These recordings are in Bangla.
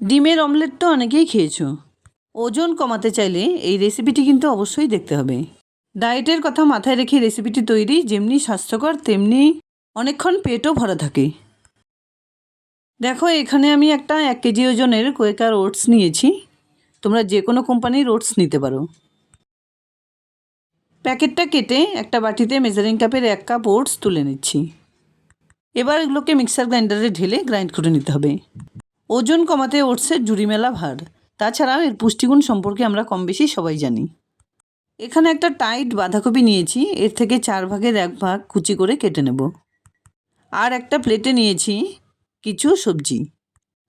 ডিমের অমলেট তো অনেকেই খেয়েছো। ওজন কমাতে চাইলে এই রেসিপিটি কিন্তু অবশ্যই দেখতে হবে। ডায়েটের কথা মাথায় রেখে রেসিপিটি তৈরি, যেমনি স্বাস্থ্যকর তেমনি অনেকক্ষণ পেটও ভরা থাকে। দেখো, এখানে আমি একটা 1 কেজি ওজনের কোয়েকার ওটস নিয়েছি। তোমরা যে কোনো কোম্পানির ওটস নিতে পারো। প্যাকেটটা কেটে একটা বাটিতে মেজারিং কাপের 1 কাপ ওটস তুলে নিচ্ছি। এবার এগুলোকে মিক্সার গ্রাইন্ডারে ঢেলে গ্রাইন্ড করে নিতে হবে। ওজন কমাতে ওটসের জুড়ি মেলা ভার। তাছাড়াও এর পুষ্টিগুণ সম্পর্কে আমরা কম বেশি সবাই জানি। এখানে একটা টাইট বাঁধাকপি নিয়েছি, এর থেকে 4 ভাগের 1 ভাগ কুচি করে কেটে নেব। আর একটা প্লেটে নিয়েছি কিছু সবজি।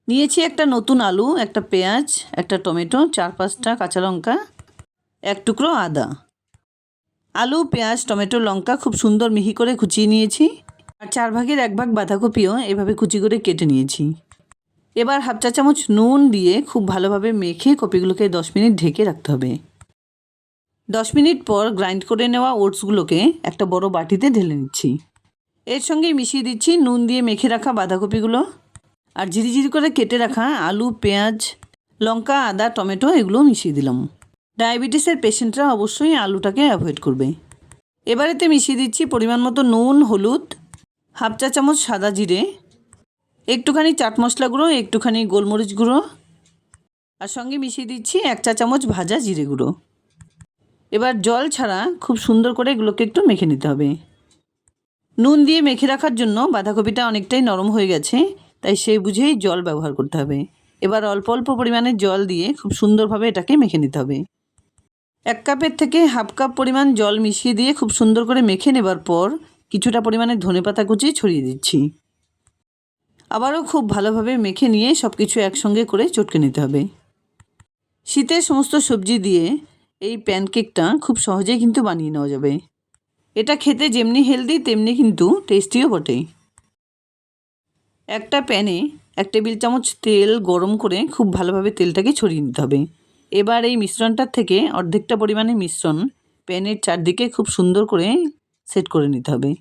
নিয়েছি একটা নতুন আলু, একটা পেঁয়াজ, একটা টমেটো, 4-5টা কাঁচা লঙ্কা, 1 টুকরো আদা। আলু, পেঁয়াজ, টমেটো, লঙ্কা খুব সুন্দর মিহি করে কুচিয়ে নিয়েছি। আর 4 ভাগের 1 ভাগ বাঁধাকপিও এভাবে কুচি করে কেটে নিয়েছি। এবার 1/2 চা চামচ নুন দিয়ে খুব ভালোভাবে মেখে কপিগুলোকে 10 মিনিট ঢেকে রাখতে হবে। 10 মিনিট পর গ্রাইন্ড করে নেওয়া ওটসগুলোকে একটা বড় বাটিতে ঢেলে নিচ্ছি। এর সঙ্গেই মিশিয়ে দিচ্ছি নুন দিয়ে মেখে রাখা বাঁধাকপিগুলো আর ঝিরিঝিরি করে কেটে রাখা আলু, পেঁয়াজ, লঙ্কা, আদা, টমেটো এগুলো মিশিয়ে দিলাম। ডায়াবেটিসের পেশেন্টরা অবশ্যই আলুটাকে অ্যাভয়েড করবে। এবার এতে মিশিয়ে দিচ্ছি পরিমাণ মতো নুন, হলুদ, 1/2 চা চামচ সাদা জিরে, একটুখানি চাট মশলা গুঁড়ো, একটুখানি গোলমরিচ গুঁড়ো আর সঙ্গে মিশিয়ে দিচ্ছি 1 চা চামচ ভাজা জিরে গুঁড়ো। এবার জল ছাড়া খুব সুন্দর করে এগুলোকে একটু মেখে নিতে হবে। নুন দিয়ে মেখে রাখার জন্য বাঁধাকপিটা অনেকটাই নরম হয়ে গেছে, তাই সেই বুঝেই জল ব্যবহার করতে হবে। এবার অল্প অল্প পরিমাণে জল দিয়ে খুব সুন্দরভাবে এটাকে মেখে নিতে হবে। 1 কাপের থেকে 1/2 কাপ পরিমাণ জল মিশিয়ে দিয়ে খুব সুন্দর করে মেখে নেবার পর কিছুটা পরিমাণে ধনেপাতা কুচি ছড়িয়ে দিচ্ছি। আবারও খুব ভালোভাবে মেখে নিয়ে সব কিছু একসঙ্গে করে চটকে নিতে হবে। শীতের সমস্ত সবজি দিয়ে এই প্যানকেকটা খুব সহজেই কিন্তু বানিয়ে নেওয়া যাবে। এটা খেতে যেমনি হেলদি তেমনি কিন্তু টেস্টিও বটে। একটা প্যানে 1 টেবিল চামচ তেল গরম করে খুব ভালোভাবে তেলটাকে ছড়িয়ে নিতে হবে। এবার এই মিশ্রণটার থেকে অর্ধেকটা পরিমাণে মিশ্রণ প্যানের চারদিকে খুব সুন্দর করে সেট করে নিতে হবে।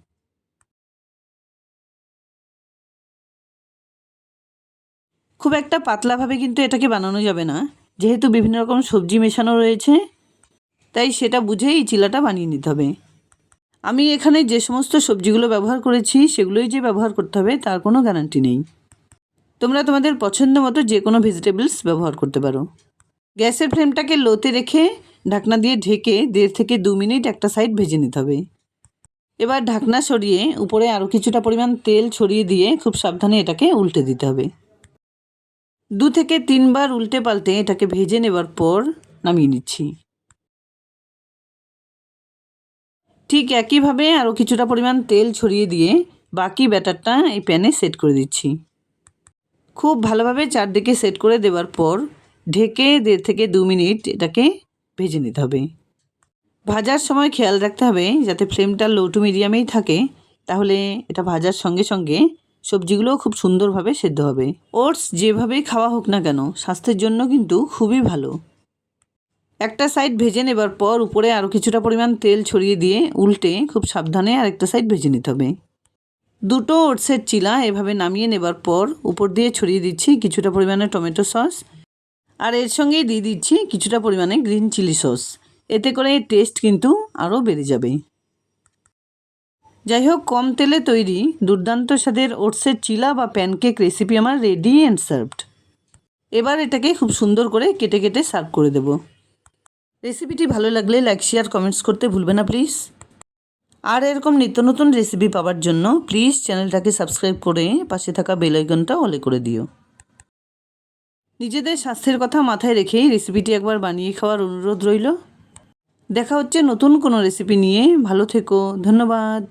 খুব একটা পাতলাভাবে কিন্তু এটাকে বানানো যাবে না, যেহেতু বিভিন্ন রকম সবজি মেশানো রয়েছে, তাই সেটা বুঝেই এই চিলাটা বানিয়ে নিতে হবে। আমি এখানে যে সমস্ত সবজিগুলো ব্যবহার করেছি সেগুলোই যে ব্যবহার করতে হবে তার কোনো গ্যারান্টি নেই। তোমরা তোমাদের পছন্দ মতো যে কোনো ভেজিটেবলস ব্যবহার করতে পারো। গ্যাসের ফ্লেমটাকে লোতে রেখে ঢাকনা দিয়ে ঢেকে 1.5 থেকে 2 মিনিট একটা সাইড ভেজে নিতে হবে। এবার ঢাকনা সরিয়ে উপরে আরও কিছুটা পরিমাণ তেল ছড়িয়ে দিয়ে খুব সাবধানে এটাকে উল্টে দিতে হবে। 2 থেকে 3 বার উল্টে পাল্টে এটাকে ভেজে নেবার পর নামিয়ে নিচ্ছি। ঠিক একইভাবে আরও কিছুটা পরিমাণ তেল ছড়িয়ে দিয়ে বাকি ব্যাটারটা এই প্যানে সেট করে দিচ্ছি। খুব ভালোভাবে চারদিকে সেট করে দেওয়ার পর ঢেকে 1.5 থেকে 2 মিনিট এটাকে ভেজে নিতে হবে। ভাজার সময় খেয়াল রাখতে হবে যাতে ফ্লেমটা লো টু মিডিয়ামেই থাকে, তাহলে এটা ভাজার সঙ্গে সঙ্গে সবজিগুলোও খুব সুন্দরভাবে সেদ্ধ হবে। ওটস যেভাবেই খাওয়া হোক না কেন স্বাস্থ্যের জন্য কিন্তু খুবই ভালো। একটা সাইড ভেজে নেবার পর উপরে আরও কিছুটা পরিমাণ তেল ছড়িয়ে দিয়ে উল্টে খুব সাবধানে আরেকটা সাইড ভেজে নিতে হবে। 2টো ওটসের চিলা এভাবে নামিয়ে নেবার পর উপর দিয়ে ছড়িয়ে দিচ্ছি কিছুটা পরিমাণে টমেটো সস আর এর সঙ্গেই দিয়ে দিচ্ছি কিছুটা পরিমাণে গ্রিন চিলি সস। এতে করে টেস্ট কিন্তু আরও বেড়ে যাবে। যাই হোক, কম তেলে তৈরি দুর্দান্ত স্বাদের ওটসের চিলা বা প্যানকেক রেসিপি আমার রেডি অ্যান্ড সার্ভড। এবার এটাকে খুব সুন্দর করে কেটে কেটে সার্ভ করে দেব। রেসিপিটি ভালো লাগলে লাইক, শেয়ার, কমেন্টস করতে ভুলবে না প্লিজ। আর এরকম নিত্য নতুন রেসিপি পাওয়ার জন্য প্লিজ চ্যানেলটাকে সাবস্ক্রাইব করে পাশে থাকা বেল আইকনটা অলে করে দিও। নিজেদের স্বাস্থ্যের কথা মাথায় রেখেই রেসিপিটি একবার বানিয়ে খাওয়ার অনুরোধ রইল। দেখা হচ্ছে নতুন কোনো রেসিপি নিয়ে। ভালো থেকো। ধন্যবাদ।